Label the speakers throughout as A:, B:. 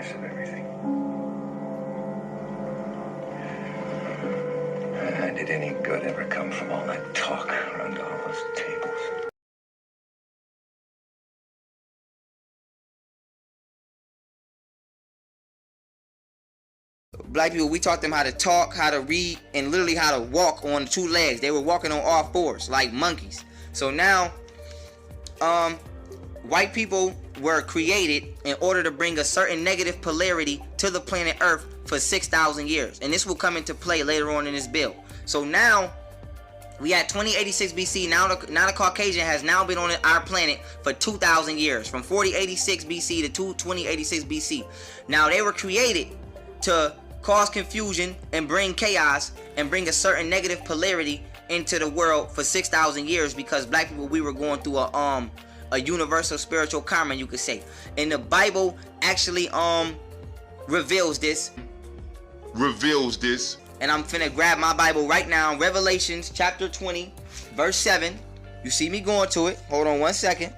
A: price of everything. Did any good ever come from all that talk around all those tables?
B: Black people, we taught them how to talk, how to read, and literally how to walk on 2 legs. They were walking on all 4s like monkeys. So now, white people were created in order to bring a certain negative polarity to the planet Earth for 6,000 years. And this will come into play later on in this bill. So now, we at 2086 BC. Now the Caucasian has now been on our planet for 2,000 years. From 4086 BC to 2086 BC. Now, they were created to cause confusion and bring chaos and bring a certain negative polarity into the world for 6,000 years, because black people, we were going through a universal spiritual karma, you could say. And the Bible actually reveals this. And I'm finna grab my Bible right now. Revelations chapter 20 verse 7. You see me going to it. Hold on one second.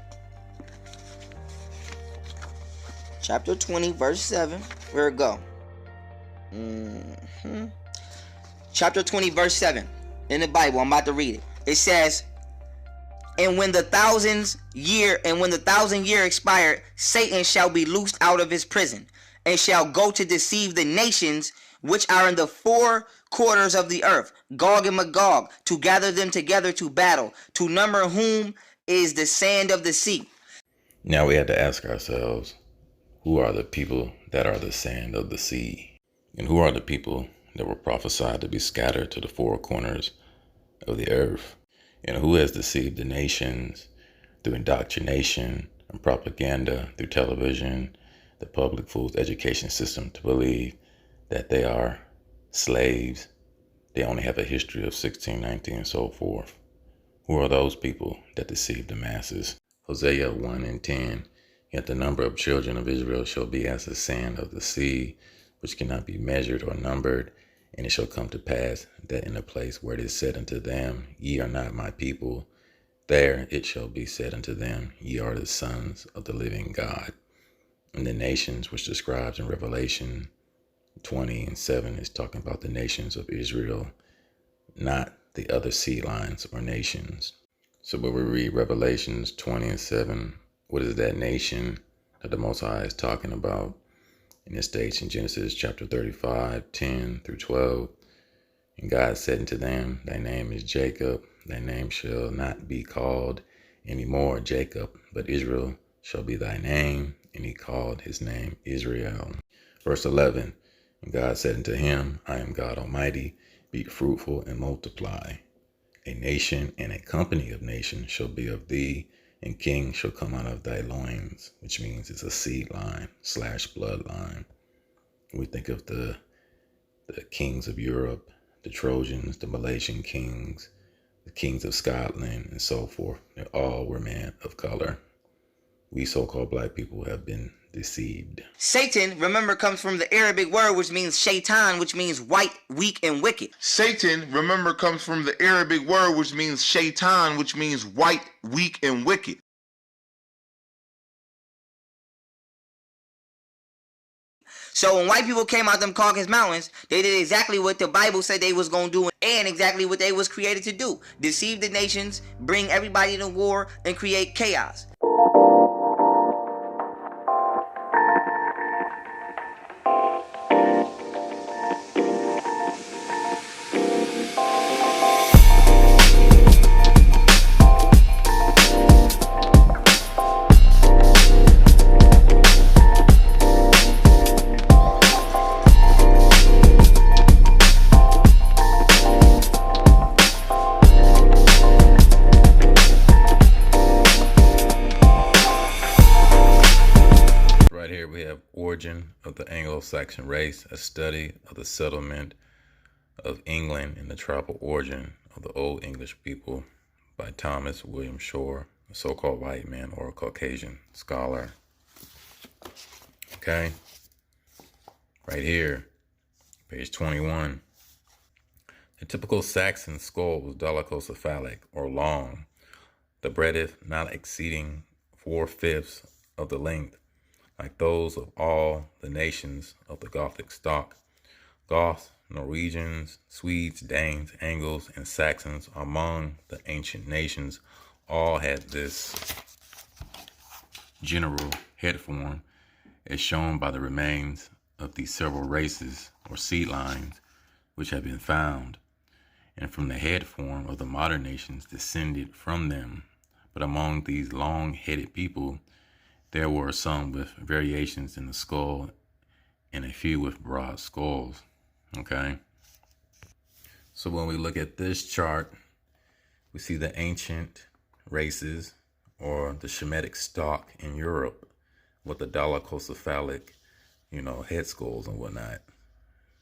B: Chapter 20 verse 7. Where it go? Chapter 20 verse 7 in the Bible. I'm about to read it. It says, And when the thousand year expired, Satan shall be loosed out of his prison, and shall go to deceive the nations which are in the 4 quarters of the earth, Gog and Magog, to gather them together to battle, to number whom is the sand of the sea.
C: Now we have to ask ourselves, who are the people that are the sand of the sea? And who are the people that were prophesied to be scattered to the 4 corners of the earth? And who has deceived the nations through indoctrination and propaganda, through television, the public fool's education system, to believe that they are slaves? They only have a history of 1619 and so forth. Who are those people that deceive the masses? Hosea 1:10, Yet the number of children of Israel shall be as the sand of the sea, which cannot be measured or numbered. And it shall come to pass that in the place where it is said unto them, Ye are not my people, there it shall be said unto them, Ye are the sons of the living God. And the nations which describes in Revelation 20:7 is talking about the nations of Israel, not the other sea lines or nations. So when we read Revelations 20:7, what is that nation that the Most High is talking about? And it states in Genesis chapter 35:10 through 12, And God said unto them, Thy name is Jacob, thy name shall not be called any more Jacob, but Israel shall be thy name. And he called his name Israel. Verse 11, And God said unto him, I am God Almighty, be fruitful and multiply. A nation and a company of nations shall be of thee, and kings shall come out of thy loins, which means it's a seed line / bloodline. We think of the kings of Europe, the Trojans, the Malaysian kings, the kings of Scotland, and so forth. They all were men of color. We so-called black people have been deceived.
B: Satan, remember, comes from the Arabic word which means shaitan, which means white, weak, and wicked.
D: Satan, remember, comes from the Arabic word which means shaitan, which means white, weak, and wicked.
B: So when white people came out them Caucasus Mountains, they did exactly what the Bible said they was going to do, and exactly what they was created to do. Deceive the nations, bring everybody to war, and create chaos.
C: Origin of the Anglo-Saxon race, a study of the settlement of England and the tribal origin of the Old English people, by Thomas William Shore, a so-called white man or a Caucasian scholar. Okay, right here, page 21. The typical Saxon skull was dolichocephalic or long, the breadth not exceeding 4/5 of the length. like those of all the nations of the Gothic stock. Goths, Norwegians, Swedes, Danes, Angles, and Saxons among the ancient nations all had this general head form, as shown by the remains of these several races or seed lines which have been found, and from the head form of the modern nations descended from them. But among these long-headed people, there were some with variations in the skull and a few with broad skulls. Okay, so when we look at this chart, we see the ancient races or the Shemitic stock in Europe with the dolichocephalic, head skulls and whatnot.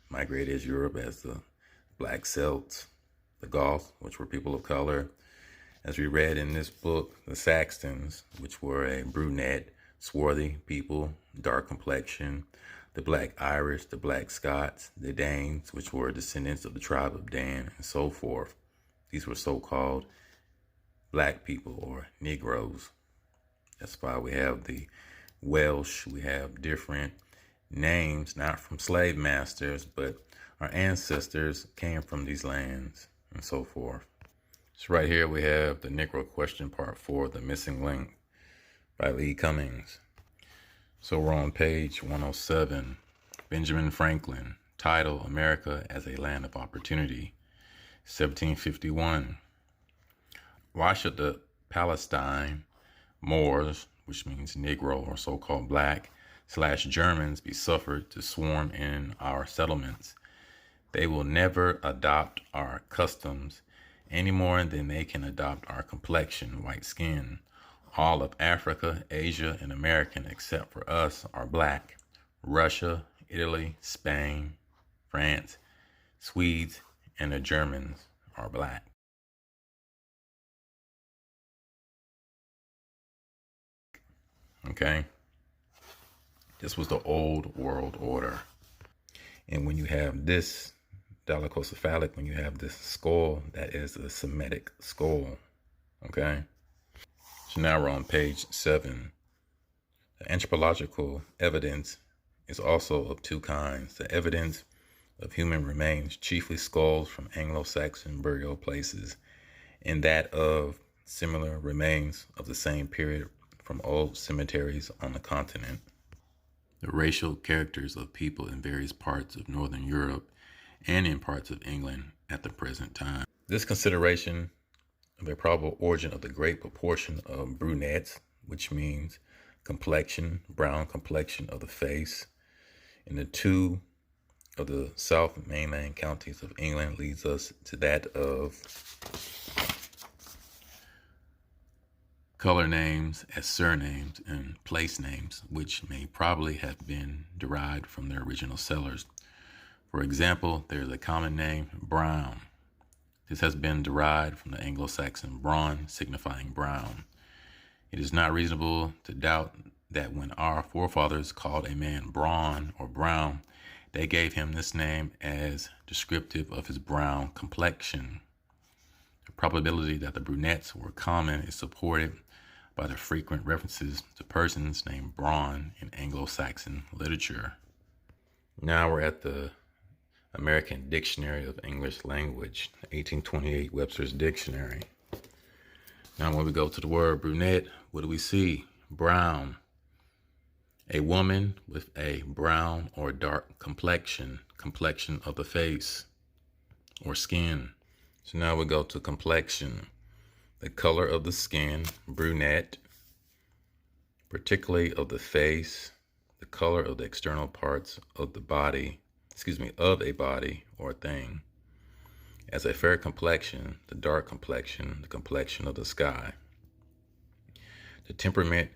C: Migrated as Europe as the Black Celts, the Goths, which were people of color. As we read in this book, the Saxons, which were a brunette, swarthy people, dark complexion. The Black Irish, the Black Scots, the Danes, which were descendants of the tribe of Dan, and so forth. These were so-called black people or Negroes. That's why we have the Welsh. We have different names, not from slave masters, but our ancestors came from these lands and so forth. So right here we have the Negro question part 4, the missing link by Lee Cummings. So we're on page 107. Benjamin Franklin, title America as a Land of Opportunity, 1751. Why should the Palestine Moors, which means Negro or so-called black, / Germans be suffered to swarm in our settlements? They will never adopt our customs any more than they can adopt our complexion, white skin. All of Africa, Asia, and America, except for us, are black. Russia, Italy, Spain, France, Swedes, and the Germans are black. Okay? This was the old world order. And when you have this dolichocephalic, when you have this skull, that is a Semitic skull. Okay? So now we're on page 7. The anthropological evidence is also of two kinds. The evidence of human remains, chiefly skulls from Anglo-Saxon burial places, and that of similar remains of the same period from old cemeteries on the continent. The racial characters of people in various parts of Northern Europe and in parts of England at the present time. This consideration of a probable origin of the great proportion of brunettes, which means complexion, brown complexion of the face, in the two of the South mainland counties of England leads us to that of color names as surnames and place names, which may probably have been derived from their original sellers. For example, there is a common name, brown. This has been derived from the Anglo-Saxon brawn, signifying brown. It is not reasonable to doubt that when our forefathers called a man brawn or brown, they gave him this name as descriptive of his brown complexion. The probability that the brunettes were common is supported by the frequent references to persons named Braun in Anglo-Saxon literature. Now we're at the American Dictionary of English Language, 1828 Webster's Dictionary. Now when we go to the word brunette, what do we see? Brown. A woman with a brown or dark complexion of the face or skin. So now we go to complexion. The color of the skin, brunette, particularly of the face, the color of the external parts of the body, of a body or thing. As a fair complexion, the dark complexion, the complexion of the sky. The temperament,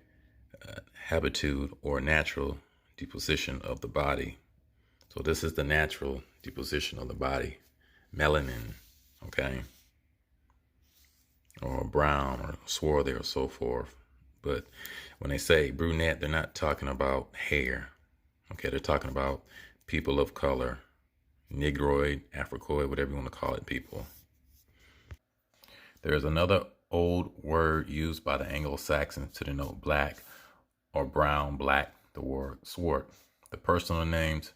C: habitude, or natural deposition of the body. So this is the natural deposition of the body. Melanin, okay? Or brown or swarthy or so forth. But when they say brunette, they're not talking about hair. Okay, they're talking about people of color, negroid, Africoid, whatever you want to call it, people. There is another old word used by the Anglo-Saxons to denote black or brown, black, the word sword. The personal names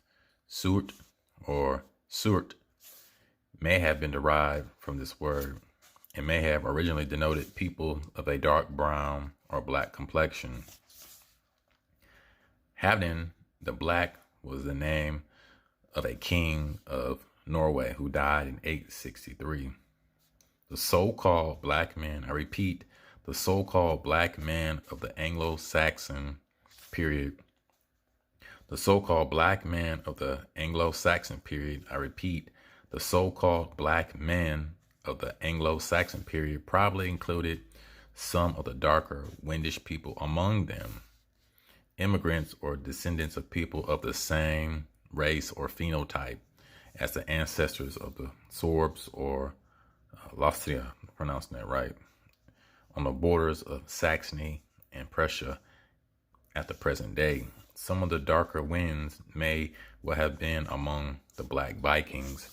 C: Surt or Surt may have been derived from this word and may have originally denoted people of a dark brown or black complexion. Havden the Black was the name of a king of Norway who died in 863. The so-called black man, I repeat, the so-called black man of the Anglo-Saxon period. The so-called black man of the Anglo-Saxon period, I repeat, the so-called black men of the Anglo-Saxon period probably included some of the darker Wendish people among them, immigrants or descendants of people of the same race or phenotype as the ancestors of the Sorbs or Lostria, pronouncing that right, on the borders of Saxony and Prussia at the present day. Some of the darker winds may well have been among the Black Vikings